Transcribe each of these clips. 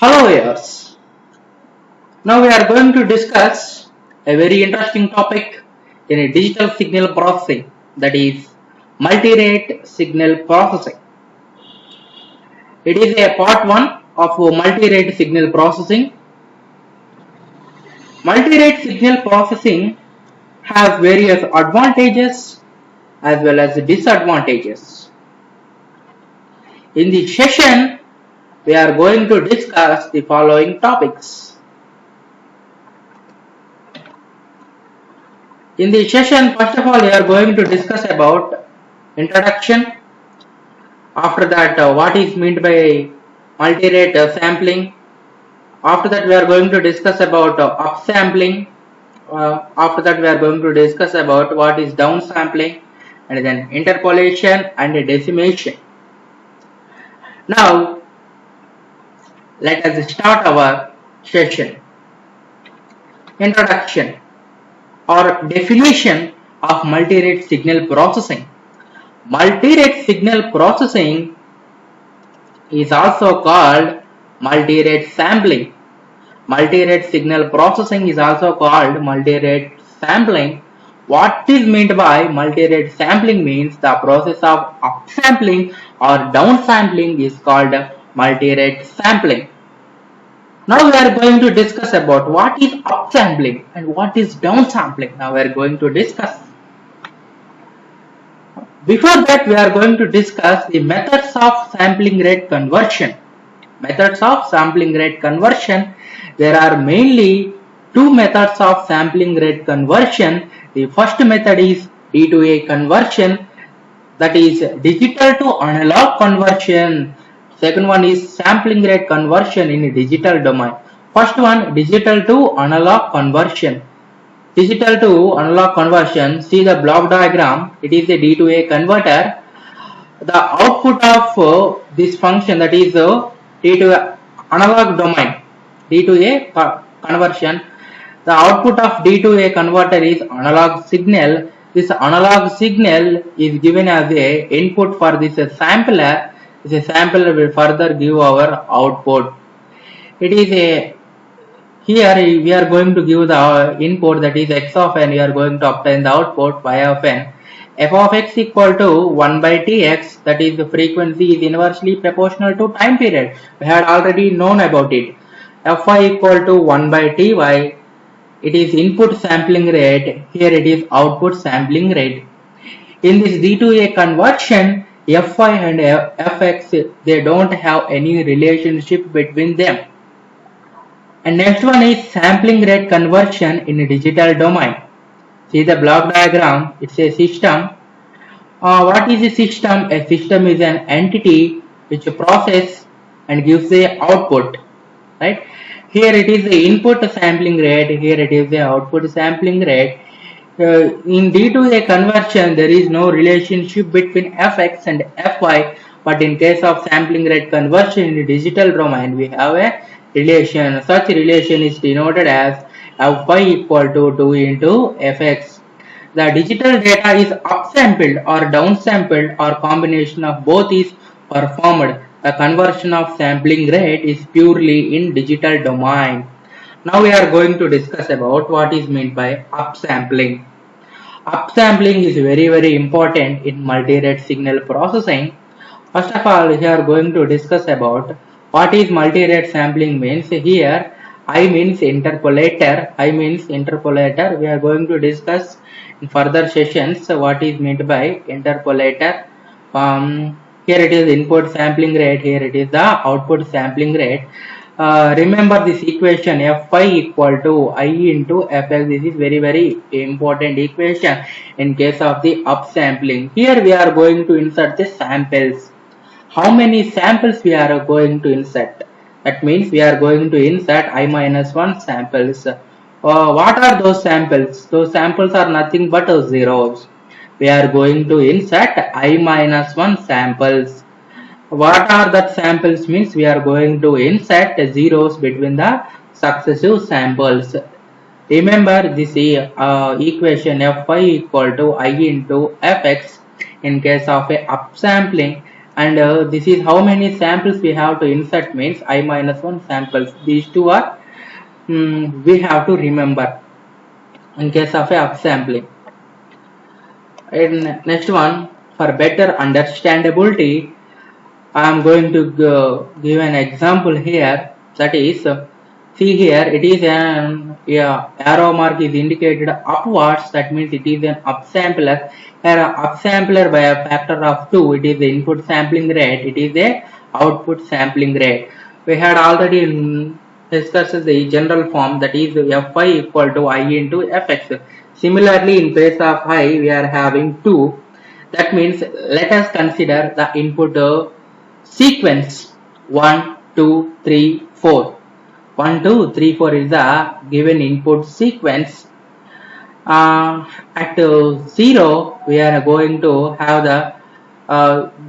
Hello viewers. Now we are going to discuss a very interesting topic in a digital signal processing, that is multi-rate signal processing. It is a part 1 of multi-rate signal processing. Multi-rate signal processing has various advantages as well as disadvantages. In this session, we are going to discuss the following topics. In the session, first of all, we are going to discuss about introduction. After that, what is meant by multi-rate sampling. After that, we are going to discuss about upsampling. After that, we are going to discuss about what is downsampling, and then interpolation and decimation. Now, let us start our session. Introduction or definition of multi-rate signal processing. Multi-rate signal processing is also called multi-rate sampling. Multi-rate signal processing is also called multi-rate sampling. What is meant by multi-rate sampling means the process of upsampling or downsampling is called multi-rate sampling. Now we are going to discuss about what is upsampling and what is downsampling. Now we are going to discuss. Before that, we are going to discuss the methods of sampling rate conversion. Methods of sampling rate conversion. There are mainly two methods of sampling rate conversion. The first method is D2A conversion, that is digital to analog conversion. Second one is sampling rate conversion in a digital domain. First one, digital to analog conversion. Digital to analog conversion, see the block diagram, it is a D2A converter. The output of this function, that is D2A analog domain, D2A conversion. The output of D2A converter is analog signal. This analog signal is given as a input for this sampler. This sampler will further give our output. It is a here we are going to give the input, that is x of n. We are going to obtain the output y of n. F of x equal to 1 by tx, that is the frequency is inversely proportional to time period. We had already known about it. Fy equal to 1 by ty. It is input sampling rate. Here it is output sampling rate. In this D2A conversion, Fy and Fx, they don't have any relationship between them. And next one is sampling rate conversion in a digital domain. See the block diagram, it's a system. What is a system? A system is an entity which processes and gives the output, right? Here it is the input sampling rate, here it is the output sampling rate. In D2A conversion, there is no relationship between Fx and Fy, but in case of sampling rate conversion in the digital domain, we have a relation. Such relation is denoted as Fy equal to 2 into Fx. The digital data is upsampled or downsampled or combination of both is performed. The conversion of sampling rate is purely in digital domain. Now we are going to discuss about what is meant by upsampling. Upsampling is very important in multi-rate signal processing. First of all, we are going to discuss about what is multi-rate sampling means. Here I means interpolator. I means interpolator. We are going to discuss in further sessions what is meant by interpolator. Here it is input sampling rate, here it is the output sampling rate. Remember this equation Fy equal to I into Fx. This is very important equation in case of the upsampling. Here we are going to insert the samples. How many samples we are going to insert? That means we are going to insert I-1 samples. What are those samples? Those samples are nothing but zeros. We are going to insert I-1 samples. What are that samples means? We are going to insert zeros between the successive samples. Remember this equation Fy equal to I into Fx in case of a upsampling, and this is how many samples we have to insert, means I minus 1 samples. These two are we have to remember in case of a upsampling. And next one, for better understandability, I am going to give an example here. That is, see here, it is an arrow mark is indicated upwards. That means it is an upsampler. Here, upsampler by a factor of 2. It is the input sampling rate. It is the output sampling rate. We had already discussed the general form, that is Fi equal to I into Fx. Similarly, in place of I, we are having 2. That means let us consider the input sequence 1, 2, 3, 4. 1, 2, 3, 4 is the given input sequence. At 0, we are going to have the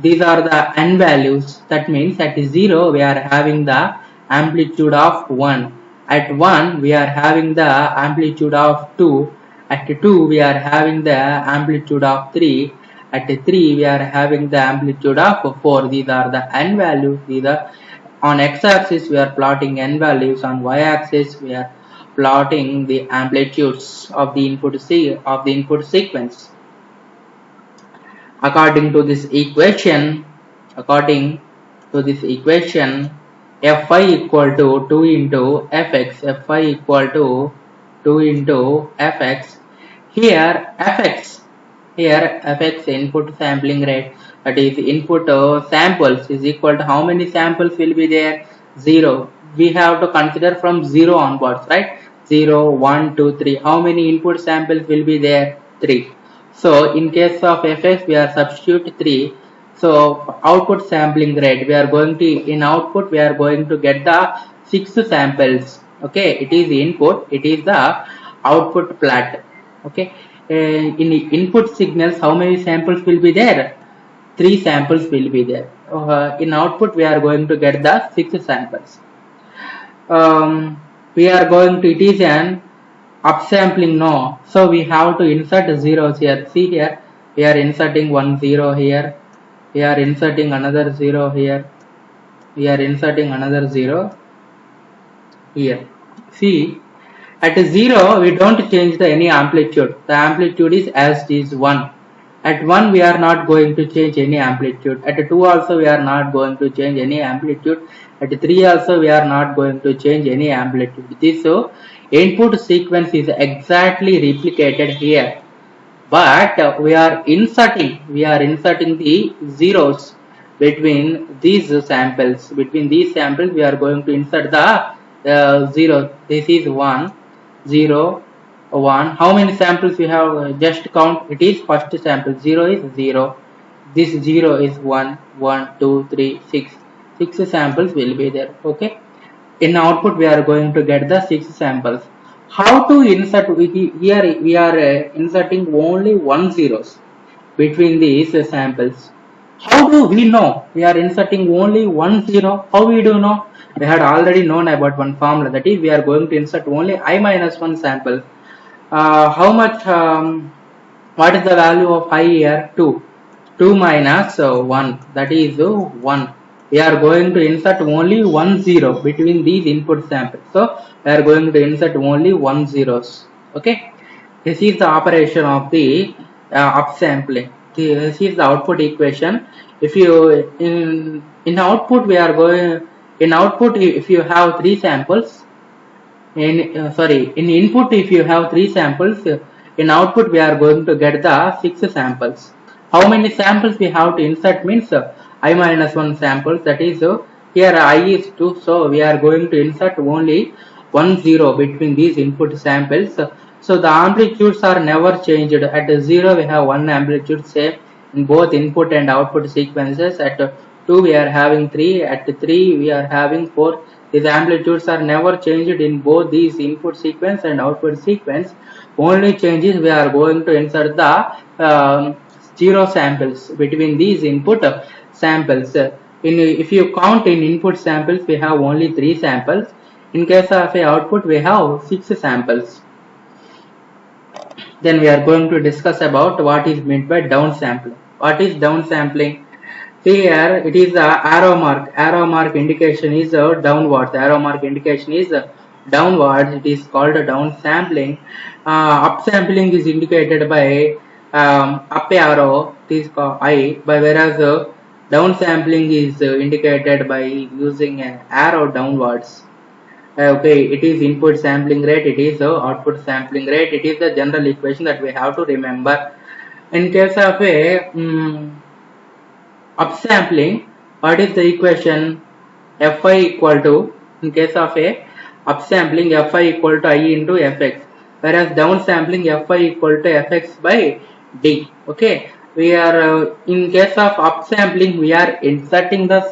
these are the n values. That means at 0, we are having the amplitude of 1. At 1, we are having the amplitude of 2. At 2, we are having the amplitude of 3. At 3, we are having the amplitude of 4. These are the n values. These are on x-axis, we are plotting n values. On y-axis, we are plotting the amplitudes of the input sequence. According to this equation, Fi equal to 2 into Fx. Fi equal to 2 into Fx. Here Fx input sampling rate, that is input samples, is equal to how many samples will be there? 0. We have to consider from 0 onwards, right? 0, 1, 2, 3. How many input samples will be there? 3. So in case of Fx, we are substitute 3. So output sampling rate, we are going to, in output, we are going to get the 6 samples. Okay, it is the input, it is the output plot. Okay, in input signals, how many samples will be there? 3 samples will be there. In output, we are going to get the 6 samples. We are going to, it is an upsampling, no. So we have to insert zeros here. See here, we are inserting 1 0 here. We are inserting another 0 here. We are inserting another 0 here. See, at 0, we don't change any amplitude. The amplitude is as is 1. At 1, we are not going to change any amplitude. At 2 also, we are not going to change any amplitude. At 3 also, we are not going to change any amplitude. This input sequence is exactly replicated here. But we are inserting the zeros between these samples. Between these samples, we are going to insert the 0. This is 1, 0, 1. How many samples we have? Just count. It is first sample. 0 is 0. This 0 is 1, 1, 2, 3, 6. 6 samples will be there. Okay. In output, we are going to get the 6 samples. How to insert? Here we are inserting only 1 zeros between these samples. How do we know we are inserting only 1 0? How we do know? We had already known about one formula, that is we are going to insert only I minus 1 sample. How much? What is the value of I here? 2. 2 minus 1, that is 1. We are going to insert only 1 0 between these input samples. So we are going to insert only 1 zeros. Okay. This is the operation of the upsampling. This is the output equation. If you in output, we are going in output, if you have 3 samples. In input, if you have 3 samples, in output we are going to get the 6 samples. How many samples we have to insert means I minus 1 samples, that is here I is 2, so we are going to insert only 1 0 between these input samples. So the amplitudes are never changed. At 0 we have 1 amplitude same in both input and output sequences. At 2 we are having 3, at 3 we are having 4. These amplitudes are never changed in both these input sequence and output sequence. Only changes we are going to insert the 0 samples between these input samples. If you count in input samples, we have only 3 samples. In case of a output, we have 6 samples. Then we are going to discuss about what is meant by downsampling. What is downsampling? See here, it is the arrow mark. Arrow mark indication is downwards. Arrow mark indication is downwards. It is called downsampling. Upsampling is indicated by up arrow. It is called I. By whereas downsampling is indicated by using an arrow downwards. Okay, it is input sampling rate. It is output sampling rate. It is the general equation that we have to remember. In case of a upsampling, what is the equation? Fi equal to, in case of a upsampling, Fi equal to I into Fx, whereas downsampling Fi equal to Fx by D. Okay, we are in case of upsampling we are inserting the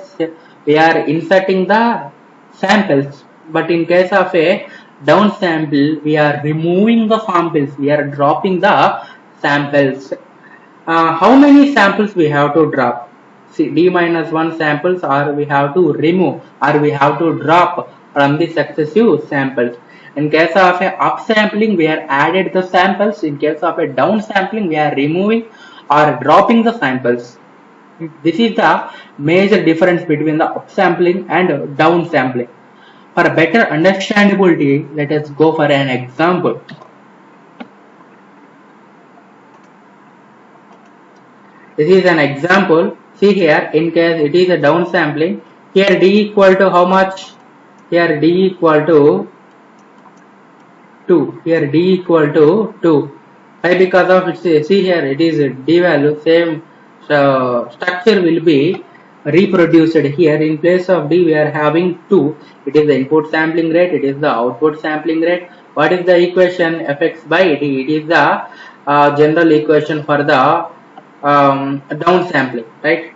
samples, but in case of a downsample we are removing the samples, we are dropping the samples. How many samples we have to drop? See, d minus 1 samples, or we have to remove, or we have to drop from the successive samples. In case of a upsampling, we are added the samples. In case of a downsampling, we are removing or dropping the samples. This is the major difference between the upsampling and downsampling. For better understandability, let us go for an example. This is an example. See here, in case it is a downsampling, here d equal to how much? Here d equal to 2. Here d equal to 2. Why? Because of its, see here, it is d value, same structure will be reproduced here. In place of d we are having 2. It is the input sampling rate, it is the output sampling rate. What is the equation? Fx by d. It is the general equation for the downsampling, right?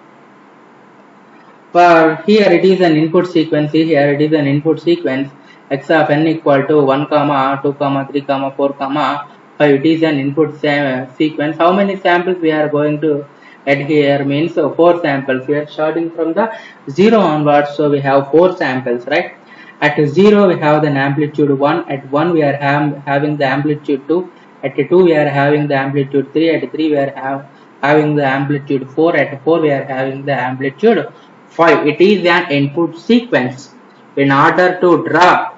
For here it is an input sequence. Here it is an input sequence. X of n equal to 1 comma 2 comma 3 comma 4 comma 5. It is an input sequence. How many samples we are going to add here? Means 4 samples. We are starting from the 0 onwards, so we have 4 samples, right? At 0 we have the amplitude 1. At 1 we are having the amplitude 2. At 2 we are having the amplitude 3. At 3 we are having the amplitude 4. At 4 we are having the amplitude 5. It is an input sequence. In order to draw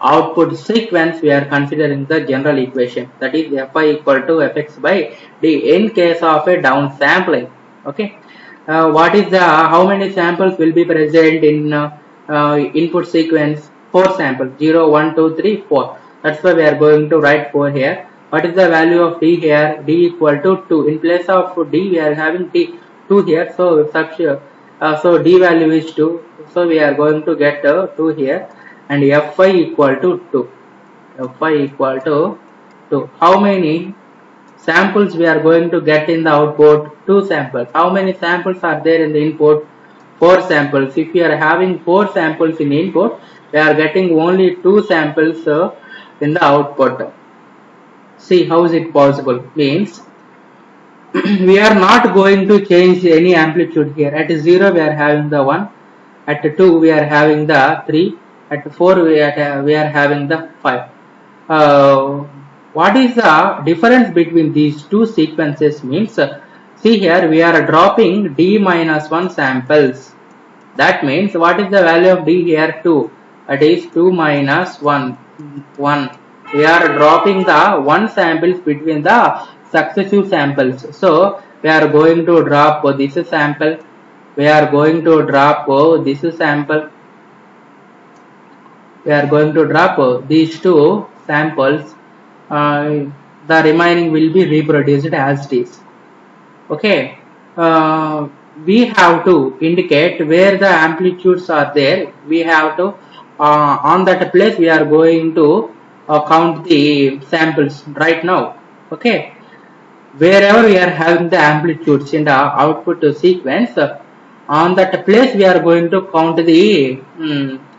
output sequence, we are considering the general equation, that is Fi equal to Fx by D in case of a downsampling. Okay, what is the how many samples will be present in input sequence? 4 samples, 0 1 2 3 4. That's why we are going to write 4 here. What is the value of D here? D equal to 2. In place of D we are having D 2 here, so so D value is 2, so we are going to get 2 here, and Fi equal to 2. Fi equal to 2. How many samples we are going to get in the output? 2 samples. How many samples are there in the input? 4 samples. If we are having 4 samples in input, we are getting only 2 samples in the output. See, how is it possible? Means we are not going to change any amplitude here. At 0 we are having the 1, at 2 we are having the 3, at 4 we are having the 5. What is the difference between these two sequences? Means see here, we are dropping d minus 1 samples. That means what is the value of d here? 2. That is 2 minus 1. We are dropping the 1 samples between the successive samples. So we are going to drop this sample. We are going to drop this sample. We are going to drop these 2 samples. The remaining will be reproduced as it is. Okay. We have to indicate where the amplitudes are there. We have to on that place we are going to count the samples right now. Okay, wherever we are having the amplitudes in the output sequence, on that place we are going to count the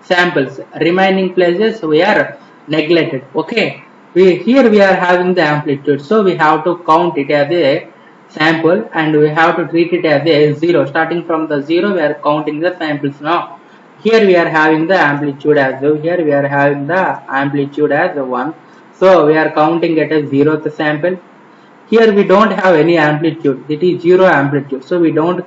samples. Remaining places we are neglected. Okay, here we are having the amplitude, so we have to count it as a sample and we have to treat it as a 0. Starting from the 0 we are counting the samples now. Here we are having the amplitude as 0. Here we are having the amplitude as 1. So we are counting it as 0th sample. Here we don't have any amplitude. It is zero amplitude. So we don't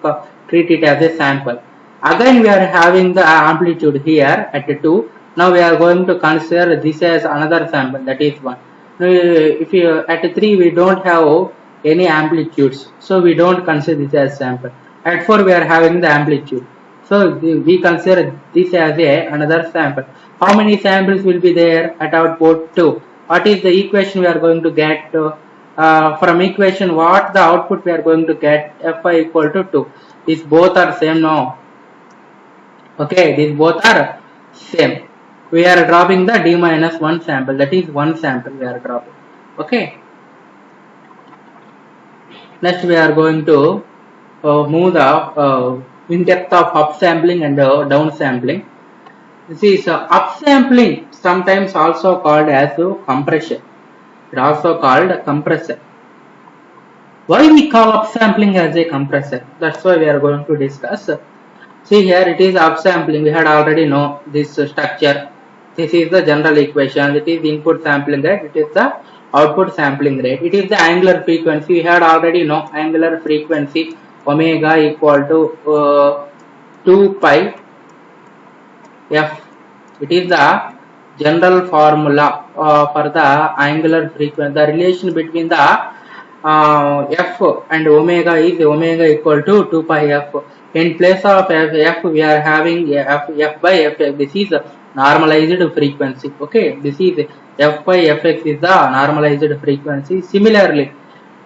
treat it as a sample. Again we are having the amplitude here at 2. Now we are going to consider this as another sample, that is 1. Now if you at 3 we don't have any amplitudes, so we don't consider this as sample. At 4 we are having the amplitude, so we consider this as another sample. How many samples will be there at output? 2. What is the equation we are going to get? From equation, what the output we are going to get? Fi equal to 2. These both are same now. Okay, these both are same. We are dropping the d minus 1 sample, that is 1 sample we are dropping. Okay. Next we are going to move the in depth of upsampling and downsampling. This is upsampling, sometimes also called as compression. It also called compressor. Why we call upsampling as a compressor? That's why we are going to discuss. See here, it is upsampling. We had already know this structure. This is the general equation. It is input sampling rate. It is the output sampling rate. It is the angular frequency. We had already know angular frequency omega equal to 2 pi f. It is the general formula for the angular frequency. The relation between the f and omega is omega equal to 2 pi f. In place of f we are having f by fx. This is normalized frequency. Okay, this is f by fx is the normalized frequency. Similarly,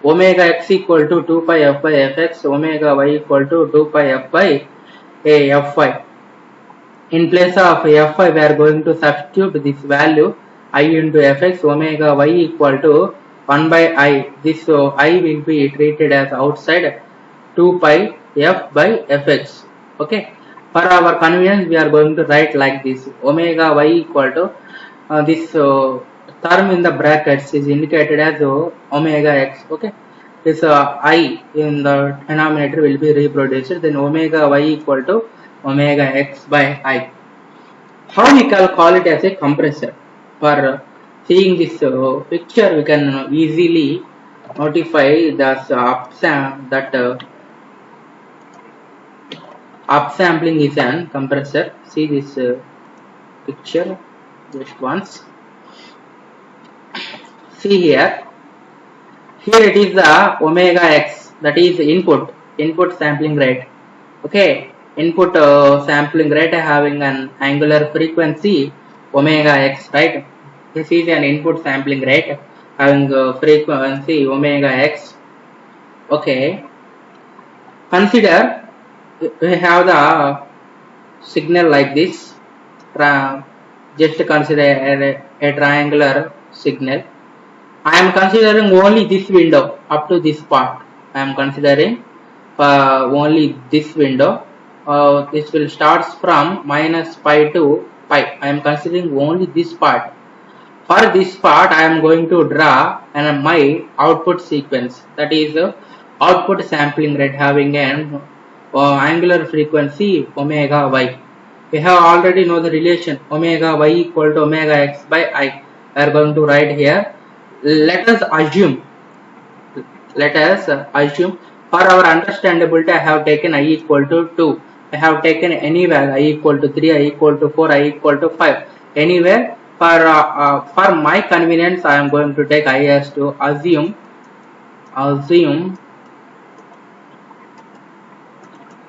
omega x equal to 2 pi f by fx, omega y equal to 2 pi f by fy. In place of fy we are going to substitute this value I into fx, omega y equal to 1 by I. This I will be treated as outside 2 pi f by fx. Okay, for our convenience we are going to write like this: omega y equal to this term in the brackets is indicated as omega x. Okay, this I in the denominator will be reproduced, then omega y equal to omega x by I. How we can call it as a compressor? For seeing this picture, we can easily notify that upsampling is an compressor. See this picture just once. See here. Here it is the omega x, that is input sampling rate. Okay, input sampling rate having an angular frequency omega x, right? This is an input sampling rate having frequency omega x. Okay, consider we have the signal like this. Just consider a triangular signal. I am considering only this window up to this part. I am considering only this window. This will start from minus pi to pi. I am considering only this part. For this part, I am going to draw my output sequence, that is output sampling rate having an angular frequency omega y. We have already know the relation omega y equal to omega x by I. We are going to write here. Let us assume for our understandability I have taken I equal to 2. I have taken any value I equal to 3, I equal to 4, I equal to 5. Anywhere for my convenience I am going to take I as to assume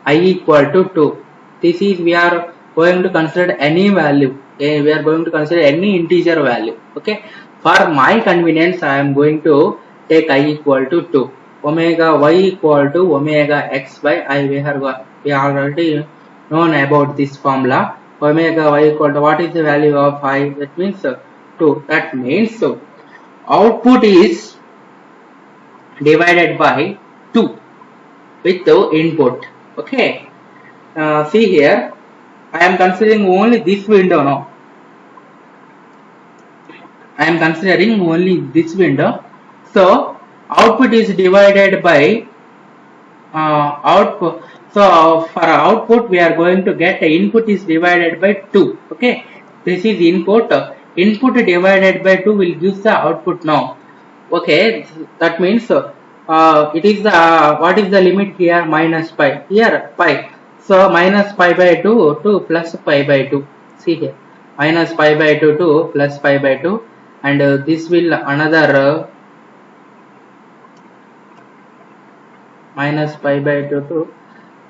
I equal to 2. This is we are going to consider any value. We are going to consider any integer value. Okay. For my convenience, I am going to take I equal to 2. Omega y equal to omega x by I. We already known about this formula. Omega y equal to what is the value of I? That means 2. That means output is divided by 2 with the input. Okay. See here, I am considering only this window now. I am considering only this window. So output is divided by output. So for output we are going to get input is divided by 2. Okay, this is input. Input divided by 2 will give the output now. Okay, that means it is the what is the limit here? Minus pi. Here pi. So minus pi by 2 to plus pi by 2. See here, minus pi by 2 to plus pi by 2, and this will another minus pi by 2 to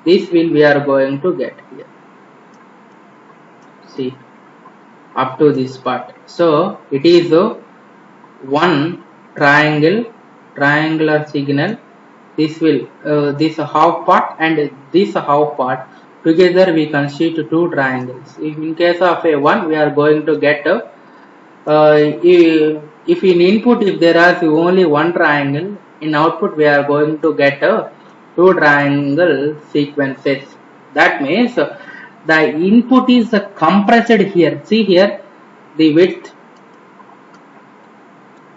this will we are going to get here. See, up to this part. So it is one triangular signal. This will this half part and this half part together we constitute two triangles. In case of a one, we are going to get if in input if there is only one triangle, in output we are going to get two triangle sequences. That means the input is compressed here. See here the width.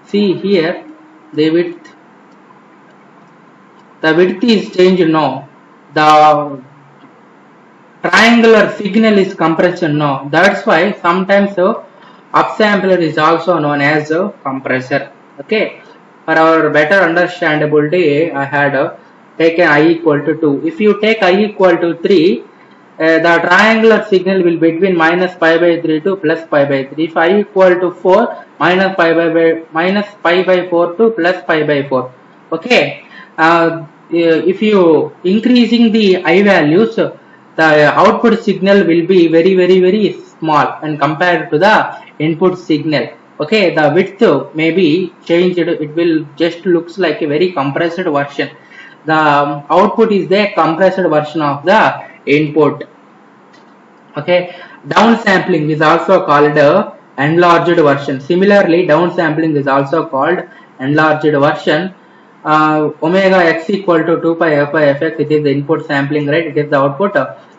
See here the width. The width is changed now. The triangular signal is compressed now. That's why sometimes upsampler is also known as a compressor. Okay. For our better understandability, I had taken I equal to 2. If you take I equal to 3, the triangular signal will be between minus pi by 3 to plus pi by 3. If I equal to 4, minus pi by 4 to plus pi by 4. Okay. If you increasing the I values, the output signal will be very small and compared to the input signal. Okay, the width may be changed. It will just looks like a very compressed version. The output is the compressed version of the input. Okay, downsampling is also called enlarged version. Similarly, downsampling is also called enlarged version. Omega x equal to 2 pi f by fx, it is the input sampling rate, it is the output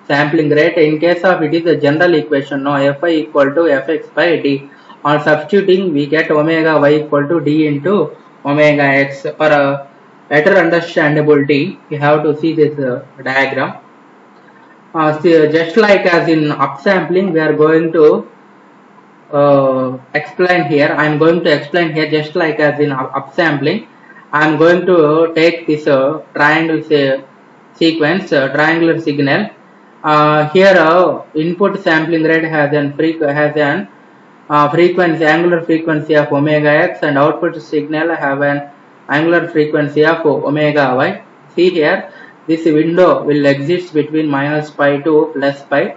sampling rate. In case of it is a general equation, no, fi equal to fx by d. On substituting, we get omega y equal to d into omega x. For better understandability, we have to see this diagram. Just like as in upsampling, we are going to explain here. I am going to explain here just like as in upsampling. I am going to take this triangle sequence, triangular signal. Here, input sampling rate has an frequency, angular frequency of omega x, and output signal have an angular frequency of omega y. See here, this window will exist between minus pi to plus pi.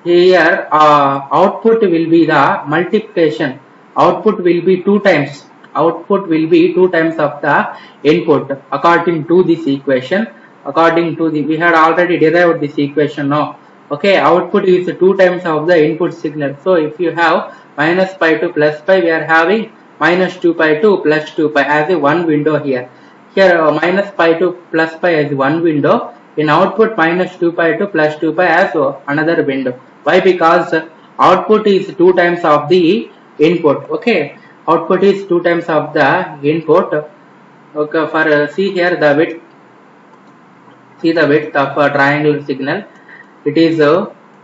Here, output will be the multiplication. Output will be 2 times. Output will be 2 times of the input according to this equation. According to the, we had already derived this equation now. Okay, output is 2 times of the input signal. So if you have minus pi to plus pi, we are having minus 2 pi to plus 2 pi as a one window here. Here minus pi to plus pi as one window. In output minus 2 pi to plus 2 pi as another window. Why? Because output is 2 times of the input. Okay, output is 2 times of the input. Okay, for see here the width. See the width of a triangular signal. It is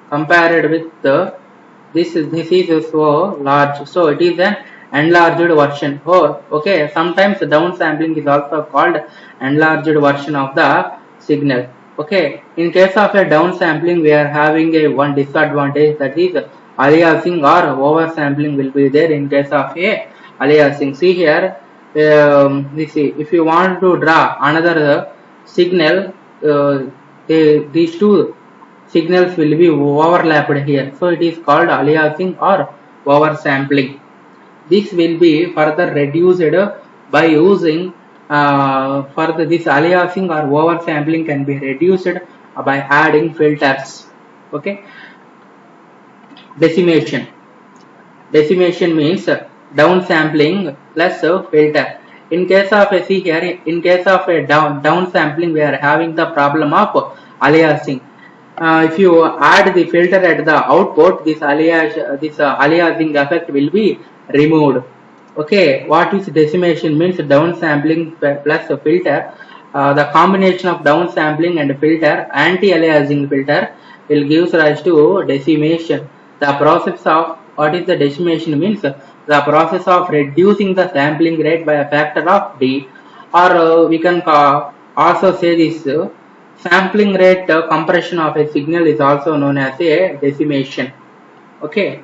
compared with this is so large. So it is an enlarged version. Oh, okay. Sometimes downsampling is also called enlarged version of the signal. Okay. In case of a downsampling, we are having a one disadvantage, that is aliasing or oversampling will be there in case of a aliasing. See here, if you want to draw another signal, these two signals will be overlapped here. So it is called aliasing or oversampling. This will be further reduced by using further this aliasing or oversampling can be reduced by adding filters. Okay. Decimation. Decimation means downsampling plus filter. In case of a see here, in case of a downsampling, we are having the problem of aliasing. If you add the filter at the output, this aliasing effect will be removed. Okay, what is decimation means? Downsampling plus filter. The combination of downsampling and filter, anti-aliasing filter, will give rise to decimation. The process of What is the decimation means? The process of reducing the sampling rate by a factor of d, or we can also say this sampling rate compression of a signal is also known as a decimation. Okay,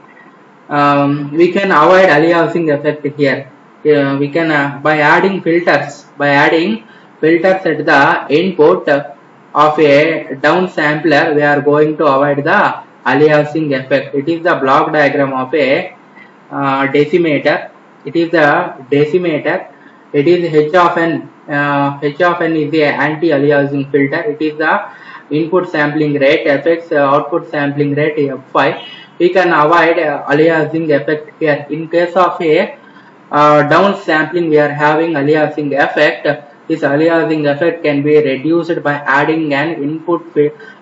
we can avoid aliasing effect here. We can by adding filters at the input of a downsampler, we are going to avoid the aliasing effect. It is the block diagram of a decimator. It is the decimator. It is H of n. H of n is the anti-aliasing filter. It is the input sampling rate, fx output sampling rate f5. We can avoid aliasing effect here. In case of a down sampling, we are having aliasing effect. This aliasing effect can be reduced by adding an input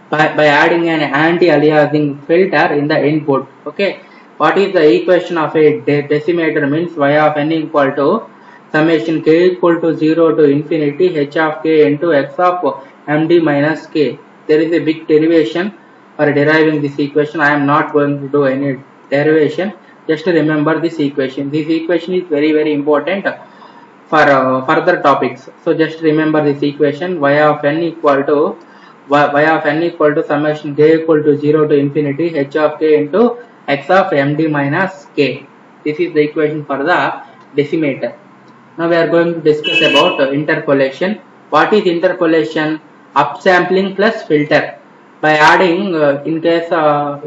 by adding an anti-aliasing filter in the input. Okay, what is the equation of a decimator means? Y of n equal to summation k equal to 0 to infinity h of k into x of md minus k. There is a big derivation for deriving this equation. I am not going to do any derivation. Just remember this equation. This equation is very important for further topics. So just remember this equation. Y of n equal to summation k equal to 0 to infinity h of k into x of md minus k. This is the equation for the decimator. Now we are going to discuss about interpolation. What is interpolation? Upsampling plus filter. By adding, in case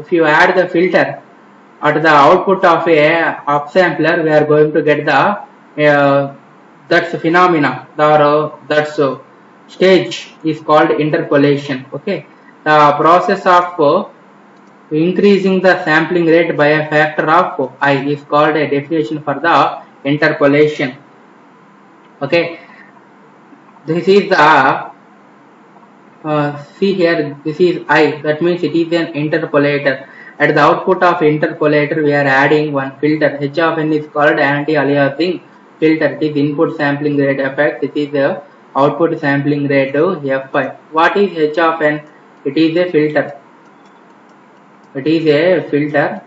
if you add the filter at the output of a upsampler, we are going to get the that's phenomena, that's stage is called interpolation. Okay, the process of increasing the sampling rate by a factor of I is called a definition for the interpolation. Okay, this is the see here, this is I, that means it is an interpolator. At the output of interpolator, we are adding one filter. H of n is called anti-aliasing filter. It is input sampling rate effect. It is the output sampling rate f5. What is H of n? It is a filter. It is a filter.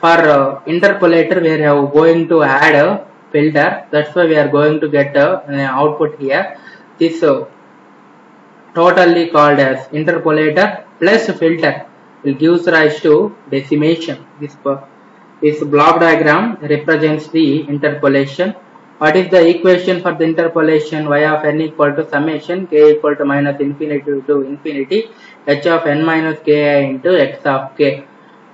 For interpolator, we are going to add a filter. That's why we are going to get an output here. This totally called as interpolator plus filter will gives rise to decimation. This block diagram represents the interpolation. What is the equation for the interpolation? Y of n equal to summation k equal to minus infinity to infinity h of n minus ki into x of k.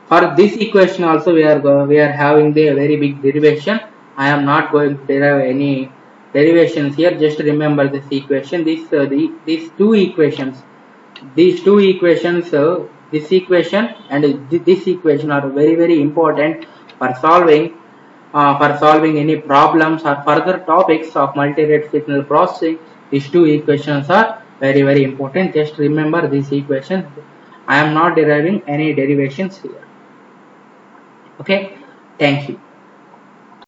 For this equation also we are having the very big derivation. I am not going to derive any derivations here. Just remember this equation. These two equations, this equation and this equation are very important for solving any problems or further topics of multi-rate signal processing. These two equations are very important. Just remember these equations. I am not deriving any derivations here. Okay, thank you.